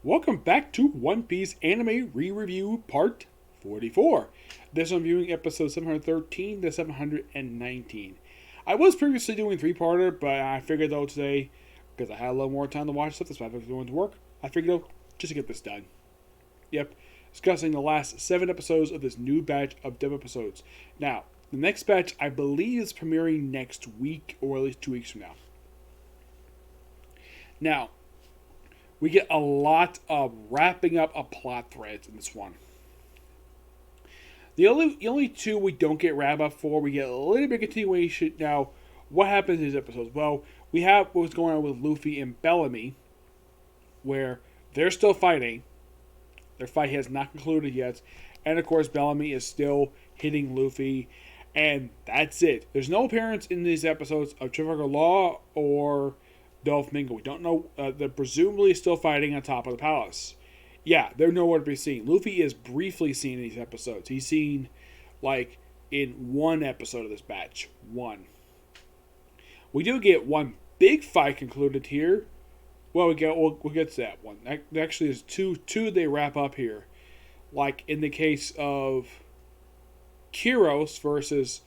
Welcome back to One Piece Anime Re-Review Part 44. This I'm viewing episode 713 to 719. I was previously doing three-parter, but I figured though today, because I had a little more time to watch stuff, that's why I was going to work, I figured just to get this done. Yep, discussing the last 7 episodes of this new batch of dub episodes. Now, the next batch I believe is premiering next week, or at least 2 weeks from now. Now, we get a lot of wrapping up of plot threads in this one. The only two we don't get wrap up for, we get a little bit of continuation. Now, what happens in these episodes? Well, we have what's going on with Luffy and Bellamy, where they're still fighting. Their fight has not concluded yet. And of course, Bellamy is still hitting Luffy. And that's it. There's no appearance in these episodes of Trafalgar Law or Dolph Mingo. We don't know. They're presumably still fighting on top of the palace. Yeah, they're nowhere to be seen. Luffy is briefly seen in these episodes. He's seen, like, in one episode of this batch. One. We do get one big fight concluded here. Well, we'll get to that one. Actually, there's two they wrap up here. Like, in the case of Kiros versus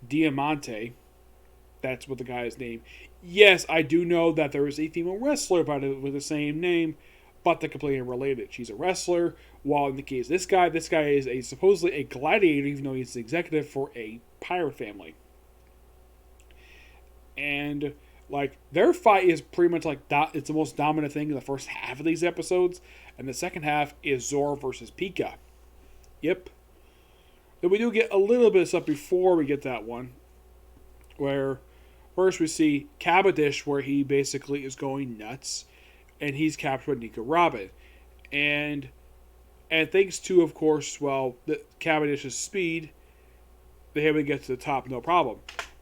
Diamante. That's what the guy's name. Yes, I do know that there is a female wrestler with the same name, but they're completely unrelated. She's a wrestler, while in the case of this guy is supposedly a gladiator, even though he's the executive for a pirate family. And like their fight is pretty much like it's the most dominant thing in the first half of these episodes, and the second half is Zoro versus Pika. Yep. Then we do get a little bit of stuff before we get that one, where first we see Cavendish, where he basically is going nuts, and he's captured by Nico Robin. And thanks to, of course, well, Cavendish's speed, they're able to get to the top no problem.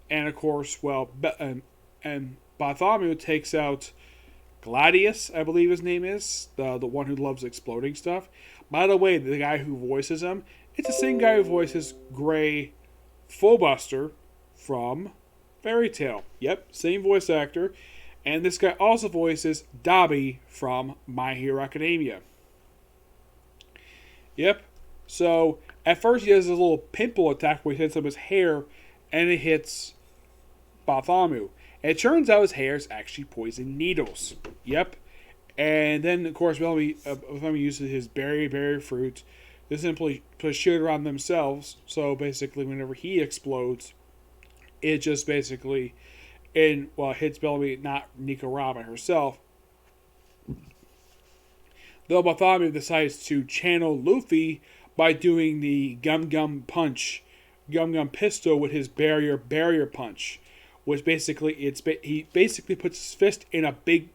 And of course, well, and Bartholomew takes out Gladius, I believe his name is, the one who loves exploding stuff. By the way, the guy who voices him, it's the same guy who voices Gray Fullbuster from Fairy Tail. Yep, same voice actor. And this guy also voices Dobby from My Hero Academia. Yep. So, at first he has this little pimple attack where he hits up his hair, and it hits Bartholomew. And it turns out his hair is actually poison needles. Yep. And then, of course, Bellamy uses his berry fruit to simply put shit around themselves. So, basically, whenever he explodes, it just basically hits Bellamy, not Nico Robin herself. Though Bartholomew decides to channel Luffy by doing the Gum Gum pistol with his barrier punch, which basically he basically puts his fist in a big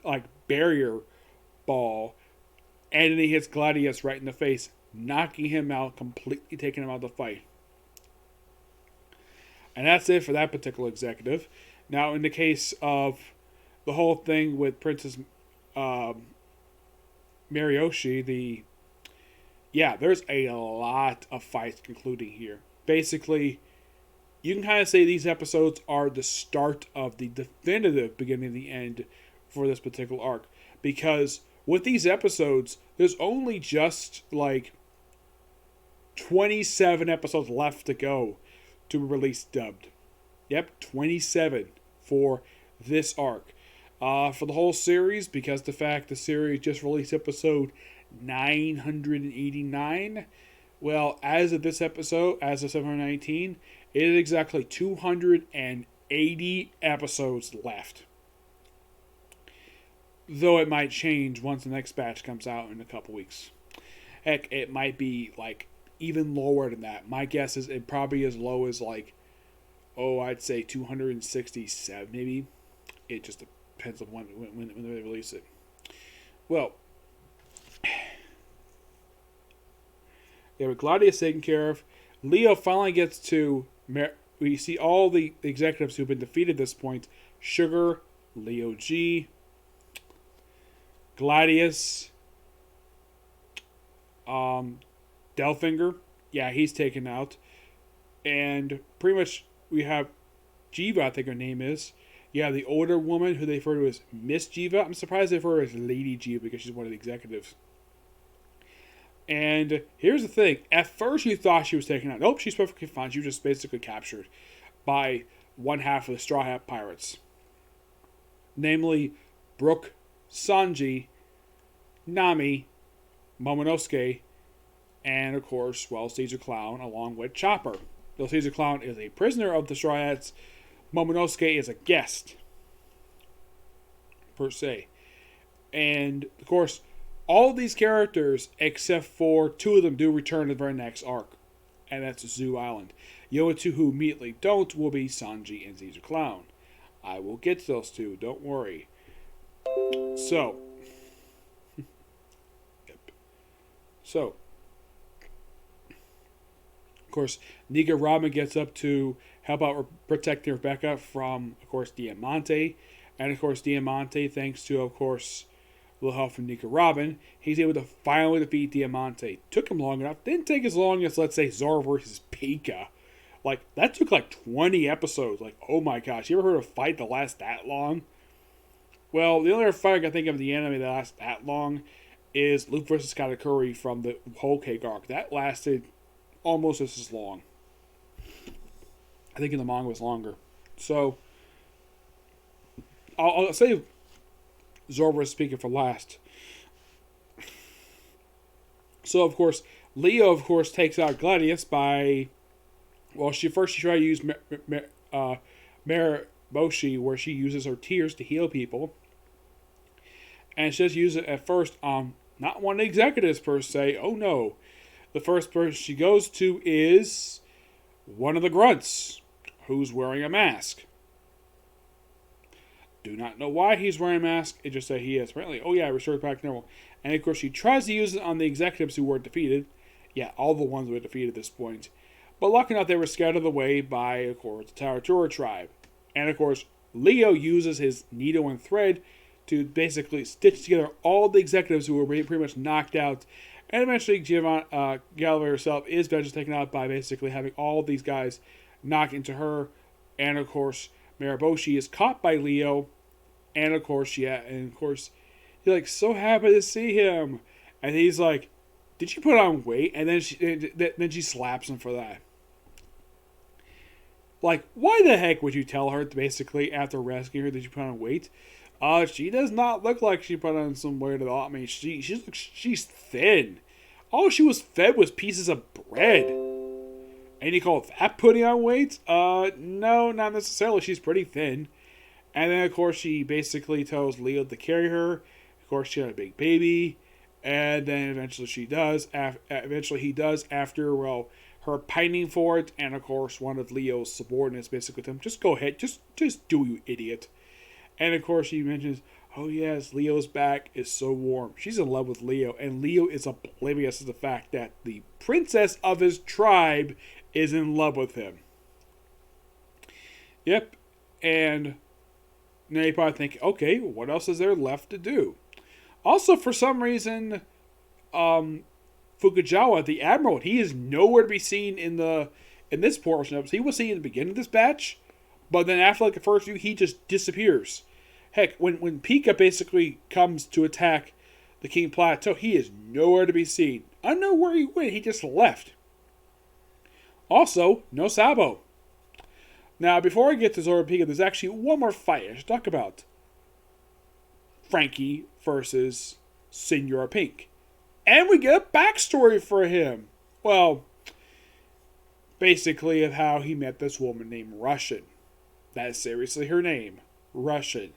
like barrier ball, and then he hits Gladius right in the face, knocking him out, completely taking him out of the fight. And that's it for that particular executive. Now, in the case of the whole thing with Princess Mariyoshi, there's a lot of fights concluding here. Basically, you can kind of say these episodes are the start of the definitive beginning of the end for this particular arc. Because with these episodes, there's only just like 27 episodes left to go to be released dubbed. Yep, 27 for this arc. For the whole series, because the fact the series just released episode 989, well, as of this episode, as of 719, it is exactly 280 episodes left. Though it might change once the next batch comes out in a couple weeks. Heck, it might be like even lower than that. My guess is it probably as low as like, I'd say 267 maybe. It just depends on when they release it. Well, with Gladius taken care of, Leo finally gets to. We see all the executives who've been defeated at this point: Sugar, Leo G, Gladius, Delfinger, yeah, he's taken out. And pretty much we have Jiva, I think her name is. Yeah, the older woman who they refer to as Miss Jiva. I'm surprised they refer to her as Lady Jiva because she's one of the executives. And here's the thing. At first you thought she was taken out. Nope, she's perfectly fine. She was just basically captured by one half of the Straw Hat Pirates. Namely, Brooke, Sanji, Nami, Momonosuke, and of course, well, Caesar Clown along with Chopper. Though Caesar Clown is a prisoner of the Straw Hats, Momonosuke is a guest, per se. And of course, all of these characters, except for two of them, do return to the very next arc, and that's Zoo Island. The only two who immediately don't will be Sanji and Caesar Clown. I will get to those two, don't worry. So, of course, Nika Robin gets up to help out protecting Rebecca from, of course, Diamante. And, of course, Diamante, thanks to, of course, a little help from Nika Robin, he's able to finally defeat Diamante. Took him long enough. Didn't take as long as, let's say, Zoro versus Pika. Like, that took like 20 episodes. Like, oh my gosh, you ever heard of a fight that lasts that long? Well, the only other fight I can think of in the anime that lasts that long is Luke versus Katakuri from the Whole Cake arc. That lasted almost just as long. I think in the manga it was longer. So, I'll say Zoro versus Pika for last. So, of course, Leo, of course, takes out Gladius by... Well, she tried to use Maraboshi, where she uses her tears to heal people. And she just uses it at first on not one of the executives per se. Oh no. The first person she goes to is one of the grunts, who's wearing a mask. Do not know why he's wearing a mask. It just said he is. Apparently, oh yeah, restored back to normal. And of course, she tries to use it on the executives who were defeated. Yeah, all the ones who were defeated at this point. But lucky enough, they were scattered away by, of course, the Taratura tribe. And, of course, Leo uses his needle and thread to basically stitch together all the executives who were pretty much knocked out. And eventually, Galileo herself is eventually taken out by basically having all these guys knock into her. And, of course, Maraboshi is caught by Leo. And, of course, he's like, so happy to see him. And he's like, did you put on weight? And then she slaps him for that. Like, why the heck would you tell her, basically, after rescuing her, that you put on weight? She does not look like she put on some weight at all. I mean, she's thin. All she was fed was pieces of bread. And you call that putting on weight? No, not necessarily. She's pretty thin. And then, of course, she basically tells Leo to carry her. Of course, she had a big baby. And then eventually he does after, well, her pining for it. And, of course, one of Leo's subordinates basically tells him, just go ahead. Just do, you idiot. And, of course, she mentions, oh, yes, Leo's back is so warm. She's in love with Leo. And Leo is oblivious to the fact that the princess of his tribe is in love with him. Yep. And now you probably think, okay, what else is there left to do? Also, for some reason, Fukujawa, the admiral, he is nowhere to be seen in this portion of it. He was seen in the beginning of this batch, but then after like the first few, he just disappears. Heck, when Pika basically comes to attack the King Plateau, he is nowhere to be seen. I don't know where he went. He just left. Also, no Sabo. Now, before I get to Zoro Pika, there's actually one more fight I should talk about. Frankie versus Senora Pink. And we get a backstory for him. Well, basically of how he met this woman named Russian. That is seriously her name. Russian.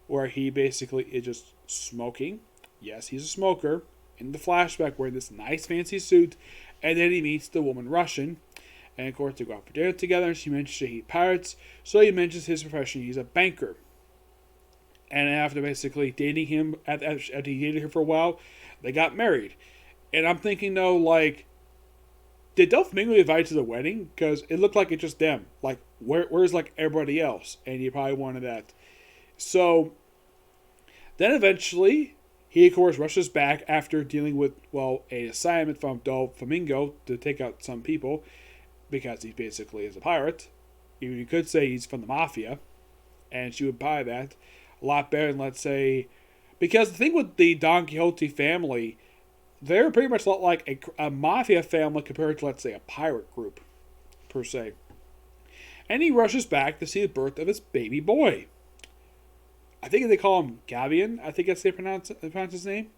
Where he basically is just smoking. Yes, he's a smoker. In the flashback wearing this nice fancy suit. And then he meets the woman Russian. And of course they go out for dinner together. She mentions she hates pirates. So he mentions his profession. He's a banker. And after basically dating him, after he dated her for a while, they got married. And I'm thinking, though, like, did Doflamingo invite to the wedding? Because it looked like it's just them. Like, where's, like, everybody else? And you probably wanted that. So, then eventually, he, of course, rushes back after dealing with, well, an assignment from Doflamingo to take out some people. Because he basically is a pirate. You could say he's from the Mafia. and she would buy that a lot better than, let's say, because the thing with the Don Quixote family, they're pretty much like a mafia family compared to, let's say, a pirate group, per se. And he rushes back to see the birth of his baby boy. I think they call him Gavian. I think that's how they pronounce his name.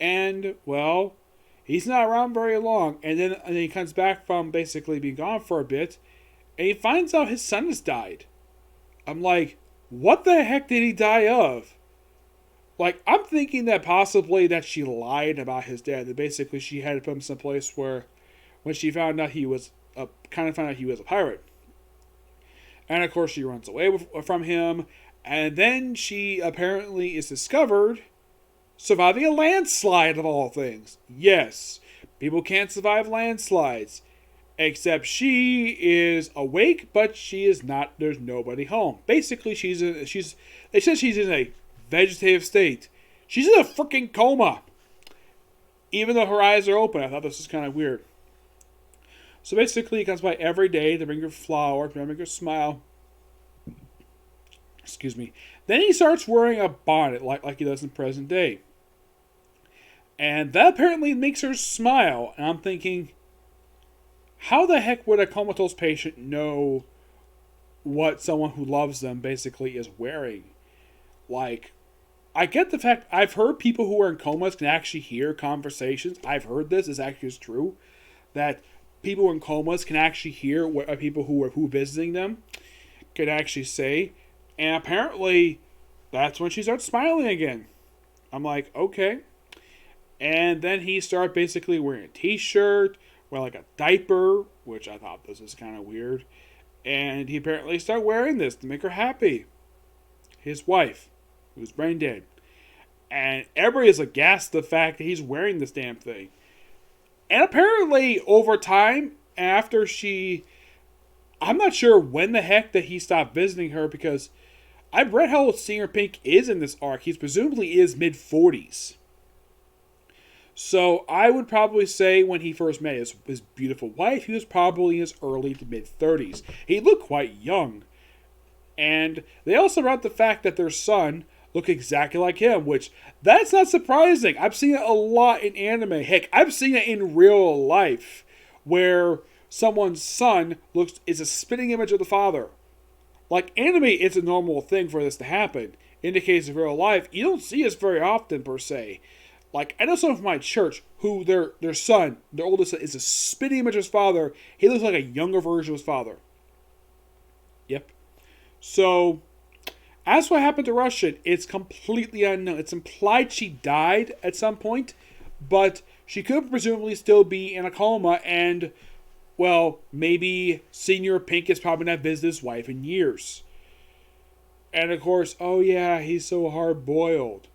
And, well, he's not around very long. And then he comes back from basically being gone for a bit. And he finds out his son has died. I'm like, what the heck did he die of? Like, I'm thinking that possibly that she lied about his dad. That basically she had to put him someplace where, when she found out he was a pirate. And of course she runs away from him. And then she apparently is discovered surviving a landslide of all things. Yes, people can't survive landslides. Except she is awake, but she is not. There's nobody home. Basically, they said she's in a vegetative state. She's in a freaking coma. Even though her eyes are open. I thought this was kind of weird. So basically, he comes by every day to bring her flowers, to make her smile. Excuse me. Then he starts wearing a bonnet like he does in present day. And that apparently makes her smile. And I'm thinking, how the heck would a comatose patient know what someone who loves them basically is wearing? Like, I get the fact, I've heard people who are in comas can actually hear conversations. I've heard this actually is true. That people in comas can actually hear what people who are visiting them can actually say. And apparently, that's when she starts smiling again. I'm like, okay. And then he started basically wearing a t-shirt, wear like a diaper, which I thought this was kind of weird. And he apparently started wearing this to make her happy. His wife, who's brain dead. And everybody is aghast at the fact that he's wearing this damn thing. And apparently, over time, after I'm not sure when the heck that he stopped visiting her, because I've read how old Senora Pink is in this arc. He presumably is mid-40s. So I would probably say when he first met his beautiful wife, he was probably in his early to mid-30s. He looked quite young. And they also brought the fact that their son looked exactly like him, which, that's not surprising. I've seen it a lot in anime. Heck, I've seen it in real life, where someone's son is a spitting image of the father. Like, anime, it's a normal thing for this to happen. In the case of real life, you don't see this very often, per se. Like, I know someone from my church who their son, their oldest son, is a spitting image of his father. He looks like a younger version of his father. Yep. So, as what happened to Russian, it's completely unknown. It's implied she died at some point, but she could presumably still be in a coma, and, well, maybe Senora Pink has probably not visited his wife in years. And of course, oh yeah, he's so hard-boiled.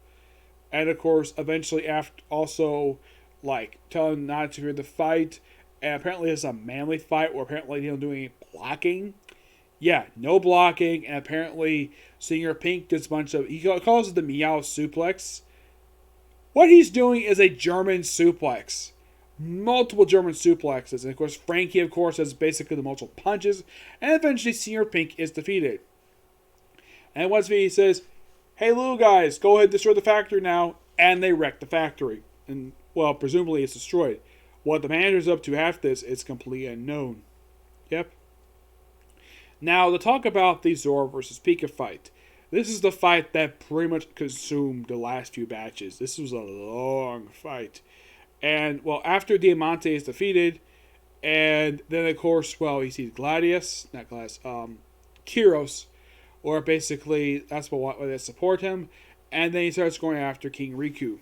And of course, eventually, after also, like, telling him not to fear the fight, and apparently it's a manly fight where apparently they don't do any blocking. Yeah, no blocking, and apparently Senora Pink does a bunch of, he calls it the meow suplex. What he's doing is a German suplex. Multiple German suplexes. And of course, Frankie, of course, has basically the multiple punches, and eventually Senora Pink is defeated. And once he says, hey, little guys, go ahead and destroy the factory now. And they wreck the factory. And, well, presumably it's destroyed. What the manager's up to after this is completely unknown. Yep. Now, to talk about the Zoro versus Pika fight. This is the fight that pretty much consumed the last few batches. This was a long fight. And, well, after Diamante is defeated, and then, of course, well, you see Kiros, or basically, that's what they support him. And then he starts going after King Riku.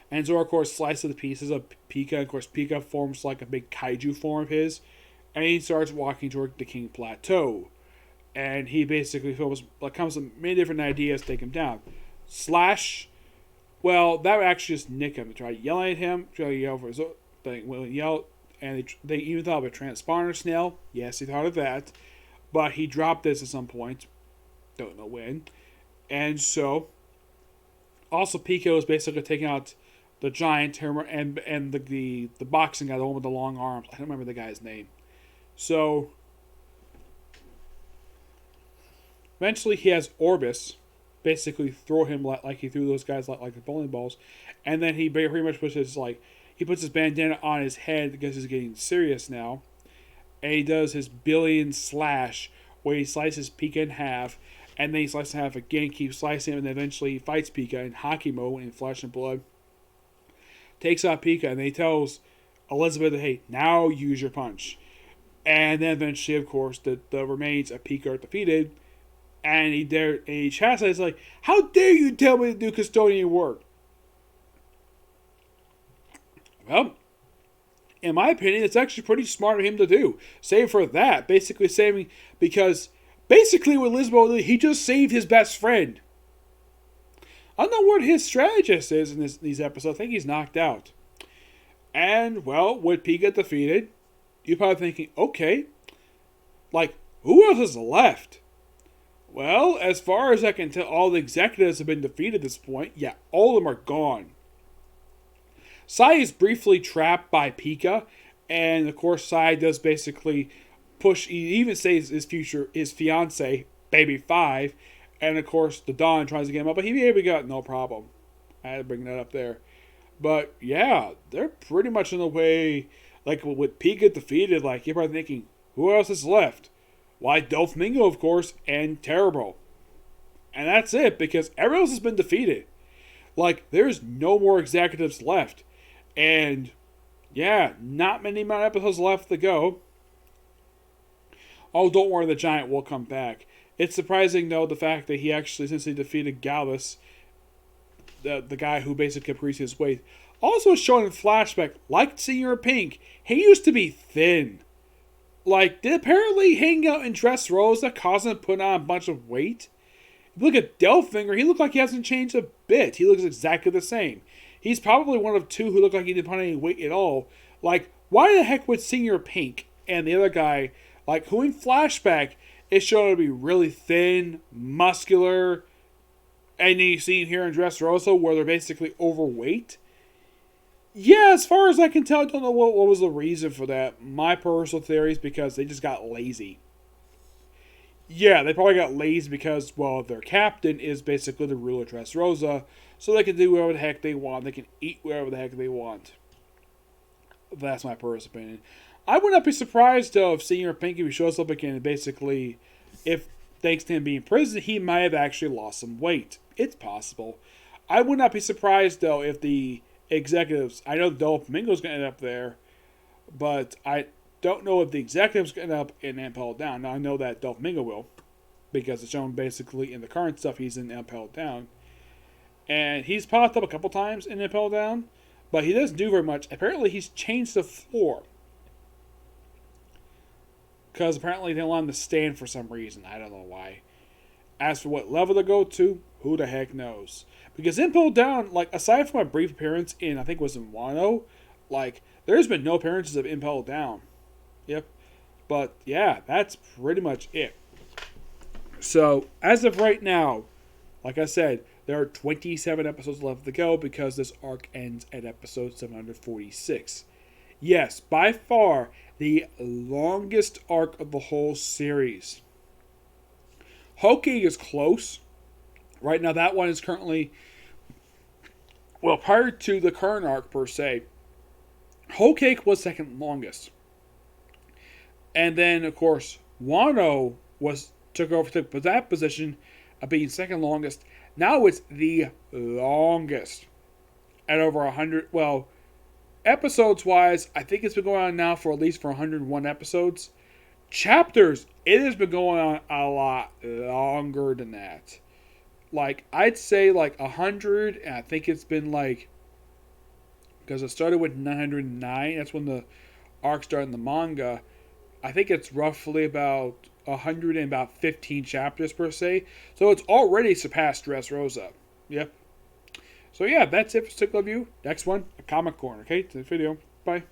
And Zoro, of course, slices the pieces of Pika. Of course, Pika forms like a big kaiju form of his. And he starts walking toward the King Plateau. And he basically comes with many different ideas to take him down. Slash, well, that would actually just nick him. They try yelling at him, try to yell for his thing. Well, yell, and they even thought of a transponder snail. Yes, he thought of that. But he dropped this at some point. Don't know when. And so, also Pico is basically taking out the giant and the boxing guy, the one with the long arms. I don't remember the guy's name. So, Eventually, he has Orbis basically throw him like he threw those guys like the bowling balls, and then he pretty much puts his bandana on his head because he's getting serious now, and he does his billion slash where he slices Pika in half, and then he slices in half again, keeps slicing him, and then eventually he fights Pika in hockey mode in flesh and blood, takes out Pika, and then he tells Elizabeth, hey, now use your punch. And then eventually, of course, the remains of Pika are defeated, and he chastises like, how dare you tell me to do custodian work? Well, in my opinion, it's actually pretty smart of him to do. Save for that, basically saving, because basically with Lisbo, he just saved his best friend. I don't know what his strategist is in these episodes. I think he's knocked out. And, well, with Pika defeated, you're probably thinking, okay, like, who else is left? Well, as far as I can tell, all the executives have been defeated at this point. Yeah, all of them are gone. Sai is briefly trapped by Pika, and of course Sai does basically push, he even says his fiance, Baby 5, and of course the Dawn tries to get him up, but he got no problem. I had to bring that up there. But yeah, they're pretty much in the way, like with Pika defeated, like you're probably thinking, who else is left? Why, Doflamingo, of course, and Terrible. And that's it, because everyone else has been defeated. Like, there's no more executives left. And, yeah, not many more episodes left to go. Oh, don't worry, the Giant will come back. It's surprising, though, the fact that he actually, since he defeated Gallus, the guy who basically increased his weight, also shown in flashback, like Senora Pink, he used to be thin. Like, did apparently hanging out in Dressrosa cause him to put on a bunch of weight? Look at Delfinger, he looked like he hasn't changed a bit. He looks exactly the same. He's probably one of two who look like he didn't put on any weight at all. Like, why the heck would Senora Pink and the other guy, like, who in flashback is shown to be really thin, muscular, and you see him here in Dressrosa where they're basically overweight? Yeah, as far as I can tell, I don't know what was the reason for that. My personal theory is because they just got lazy. Yeah, they probably got lazy because, well, their captain is basically the ruler of Dressrosa, so they can do whatever the heck they want. They can eat whatever the heck they want. That's my personal opinion. I would not be surprised, though, if Senor Pinky shows up again and basically, if thanks to him being in prison, he might have actually lost some weight. It's possible. I would not be surprised, though, if the executives, I know Doflamingo's going to end up there, but I don't know if the executives going to end up in Impelled Down. Now, I know that Doflamingo will, because it's shown basically in the current stuff he's in Impelled Down. And he's popped up a couple times in Impelled Down, but he doesn't do very much. Apparently, he's changed the floor. Because apparently they allow him to stand for some reason. I don't know why. As for what level to go to, who the heck knows? Because Impelled Down, like, aside from a brief appearance in, I think it was in Wano, like, there's been no appearances of Impelled Down. Yep. But, yeah, that's pretty much it. So, as of right now, like I said, there are 27 episodes left to go because this arc ends at episode 746. Yes, by far, the longest arc of the whole series. Hokage is close. Right now, that one is currently, well, prior to the current arc, per se, Hokage was second longest. And then, of course, Wano took over that position of being second longest. Now it's the longest at over 100, well, episodes-wise, I think it's been going on now for at least 101 episodes. Chapters, it has been going on a lot longer than that. Like, I'd say like 100, and I think it's been like, because it started with 909, that's when the arc started in the manga. I think it's roughly about 100 and about 15 chapters per se. So it's already surpassed Dressrosa. Yep. So yeah, that's it for Stickler View. Next one, a Comic Corner. Okay, to the video. Bye.